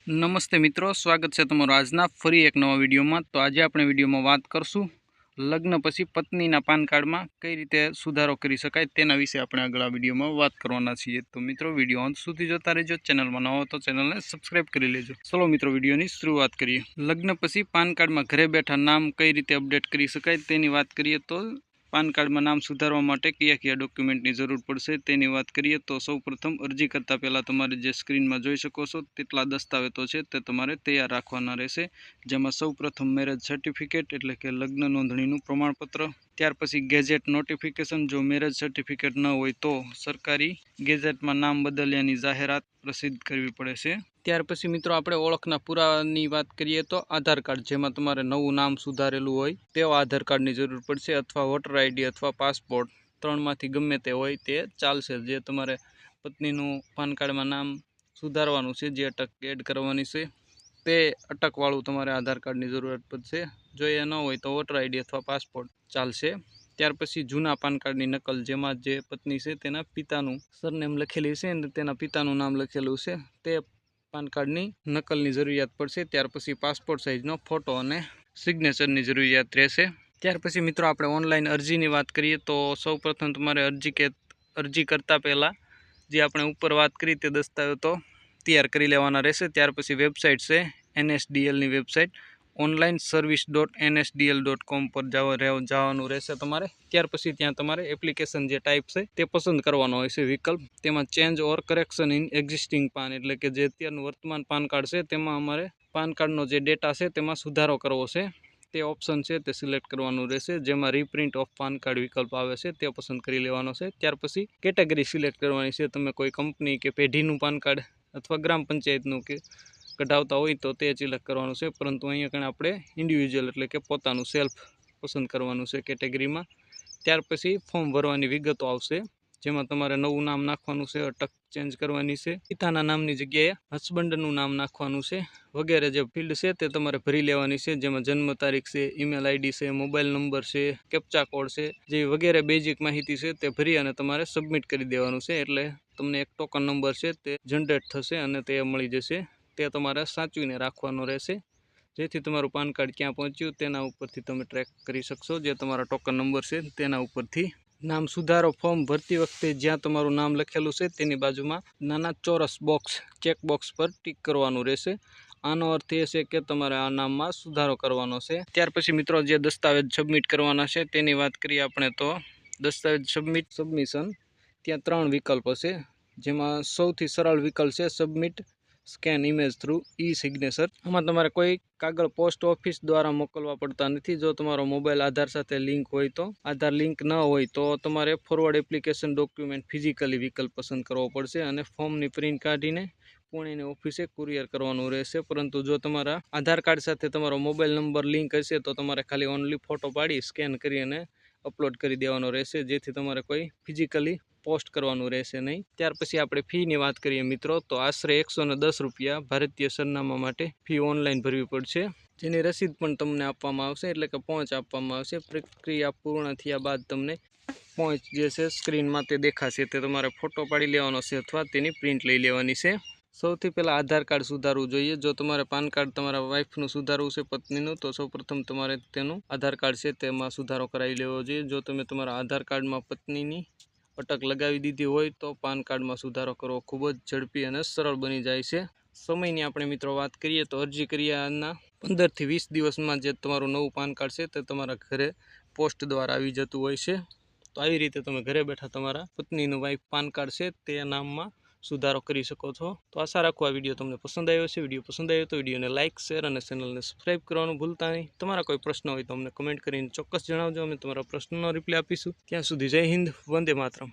नमस्ते मित्रों, स्वागत है तमारो आजना फरी एक नवा विडियो में। तो आज अपने विडियो में बात करशू लग्न पछी पत्नीना पान कार्ड में कई रीते सुधारो करी शकाय तेना विषे अपने आगला विडियो में बात करवाना छीए। तो मित्रों वीडियो अंत सुधी जोता रहेजो। चेनल में नवा हो तो चेनल ने सब्सक्राइब करी लेजो। चलो मित्रों वीडियो की शुरुआत करिए। लग्न पछी पान कार्ड में घरे बैठा नाम कई रीते अपडेट करी शकाय तेनी बात करिए। तो पान कार्ड में नाम सुधारवा माटे क्या डॉक्यूमेंटनी जरूर पड़शे तेनी बात करिए। तो सौ प्रथम अरजी करता पहला तमारे जे स्क्रीन में जोई शको छो तेटला दस्तावेजो छे ते तमारे तैयार राखवाना रहेशे। जेमां सौ प्रथम मेरेज सर्टिफिकेट एटले के लग्न नोंधणीनुं प्रमाणपत्र, त्यार पछी गेजेट नोटिफिकेशन, जो मेरेज सर्टिफिकेट न होय तो सरकारी गेजेट में नाम बदल्यानी जाहेरात प्रसिद्ध करवी पड़े छे। त्यार पछी मित्रों आपणे ओळखना पुरावानी वात करीए तो आधार कार्ड, जेमां तमारे नवुं नाम सुधारेलुं होय तेवो आधार कार्डनी जरूर पड़शे, अथवा वोटर आईडी अथवा पासपोर्ट त्रणमांथी गमे ते होय ते चालशे। जे तमारे पत्नीनुं पान कार्ड में नाम सुधारवानुं छे, जे अटक एड करवानी छे ते अटकवाळुं तमारे आधार कार्डनी जरूरत पड़शे। जो ए न होय तो वोटर आईडी अथवा पासपोर्ट चालशे। त्यार पछी जूना पान कार्डनी नकल, जेमां जे पत्नी छे तेना पितानुं सरनेम लखेली छे अने तेना पितानुं नाम लखेलुं छे ते पान कार्डनी नकलनी जरूरियात पड़शे। त्यार पछी पासपोर्ट साइजनो फोटो अने सिग्नेचरनी जरूरियात रहेशे। त्यार पछी मित्रों आपणे ऑनलाइन अरजीनी वात करीए तो सौ प्रथम तमारे अरजी करता पहला जे आपणे उपर वात करी ते दस्तावेजो तैयार करी लेवाना रहेशे। त्यार पछी वेबसाइट छे NSDL नी वेबसाइट onlineservice.nsdl.com पर जवानुं रहेशे तमारे। त्यार पछी त्यां तमारे एप्लिकेशन जे टाइप छे ते पसंद करवानो होय छे विकल्प। तेमां चेन्ज और करेक्शन इन एक्जिस्टिंग पान एटले के जे अत्यारनुं वर्तमान पान कार्ड छे तेमां अमारे पान कार्डनो जे डेटा छे तेमां सुधारो करवो छे ते ऑप्शन छे ते सिलेक्ट करवानुं रहेशे। जेमां रिप्रिंट ऑफ पान कार्ड विकल्प आवे छे ते पसंद करी लेवानो छे। त्यार पछी केटेगरी सिलेक्ट करवानी छे। तमे कोई कंपनी के पेढीनुं पान कार्ड अथवा ग्राम पंचायतनुं के कढावता होय तो ते सिलेक्ट करवानुं छे, परंतु अहींया कणे आपणे इंडिविज्युअल एटले के पोतानुं सेल्फ पसंद करवानुं छे केटेगरी में। त्यार पछी फॉर्म भरवानी विगतो आवशे, जेमां तमारे नवुं नाम नाखवानुं छे, अटक चेन्ज करवानी छे, पिताना नामनी जग्याए हस्बंडनुं नाम नाखवानुं छे वगैरे जे फील्ड छे ते तमारे भरी लेवानी छे। जेमां जन्म तारीख छे, ईमेल आईडी छे, मोबाइल नंबर छे, केप्चा कोड छे, जे वगैरे बेजिक माहिती छे ते भरी अने तमारे सबमिट करी देवानुं छे। एटले तमने एक टोकन नंबर छे ते जनरेट थशे अने ते मळी जशे। ते तमारे साचवीने राखवानो रहेशे, जेथी तमारुं पान कार्ड क्यां पहोंच्युं तेना उपरथी तमे ट्रेक करी शकशो। जे तमारा टोकन नंबर छे तेना उपरथी नाम सुधारो फॉर्म भरती वखते ज्यां तमारुं नाम लखेलुं छे तेनी बाजुमां नाना चोरस बॉक्स चेक बॉक्स पर टीक करवानुं रहेशे। आनो अर्थ ए छे के तमारे आ नाममां सुधारो करवानो छे। त्यार पछी मित्रों जे दस्तावेज सबमिट करवाना छे तेनी वात करीए आपणे तो दस्तावेज सबमिशन त्यां 3 विकल्प छे, जेमां सौथी सरल विकल्प छे सबमिट स्केन इमेज थ्रू ई सिग्नेचर। आमां तमारे कोई कागळ पोस्ट ऑफिस द्वारा मोकलवा पड़ता नथी। जो तमारो मोबाइल आधार साथे लिंक होय तो, आधार लिंक न होय तो तमारे फॉरवर्ड एप्लिकेशन डॉक्यूमेंट फिजिकली विकल्प पसंद करवो पड़शे अने फॉर्मनी प्रिंट काढीने पुणेनी ऑफिसे कुरियर करवानुं रहेशे। परंतु जो तमारा आधार कार्ड साथे तमारो मोबाइल नंबर लिंक हशे तो तमारे खाली ओनली फोटो पाड़ी स्केन करी अने अपलोड करी देवानो रहेशे, जेथी तमारे कोई फिजिकली पोस्ट करवानुं रहेशे नहीं। त्यार पछी आपणे फीनी वात करीए मित्रों तो आश्रे 110 रुपया भारतीय सरनामा माटे फी ऑनलाइन भरवी पड़शे, जेनी रसीद पण तमने आपवामां आवशे एटले के पहोंच आपवामां आवशे। प्रक्रिया पूर्ण थया बाद तमने पहोंच जे छे स्क्रीन मां ते देखाशे, ते तमारे फोटो पाड़ी लेवानो छे अथवा तेनी प्रिंट लई लेवानी छे। सौथी पहला आधार कार्ड सुधारवुं जोईए। जो तमारे पान कार्ड तमारा वाइफनुं सुधारवुं छे पत्नीनुं तो सौ प्रथम तमारे तेनुं आधार कार्ड छे तेमां सुधारो करावी लेवो जोईए। जो तमे तमारा आधार कार्ड में पत्नीनी अटक लगावी दीधी होय तो पान कार्ड में सुधारो करवो खूब ज झड़पी अने सरल बनी जाय छे। समयनी आपणे मित्रों वात करीए तो अरजी कर्याना 15 થી 20 दिवसमां जे तमारुं नवुं पान कार्ड छे ते तमारा घरे पोस्ट द्वारा आवी जतुं होय छे। तो आई रीते तमे घरे बैठा तमारा पत्नीनुं वाइफ पान कार्ड छे ते नाममां सुधारो करी शको छो। तो आशा राखुं आ विडियो तमने पसंद आव्यो छे। विडियो पसंद आव्यो तो विडियोने लाइक, शेर अने चेनलने सब्सक्राइब करवानुं भूलता नहीं। तमारा कोई प्रश्न होय तो अમને कमेंट करीने चोक्कस जणावजो, अमे तमारा प्रश्नोनो रिप्लाय आपीशुं। त्यां सुधी जय हिंद, वंदे मातरम।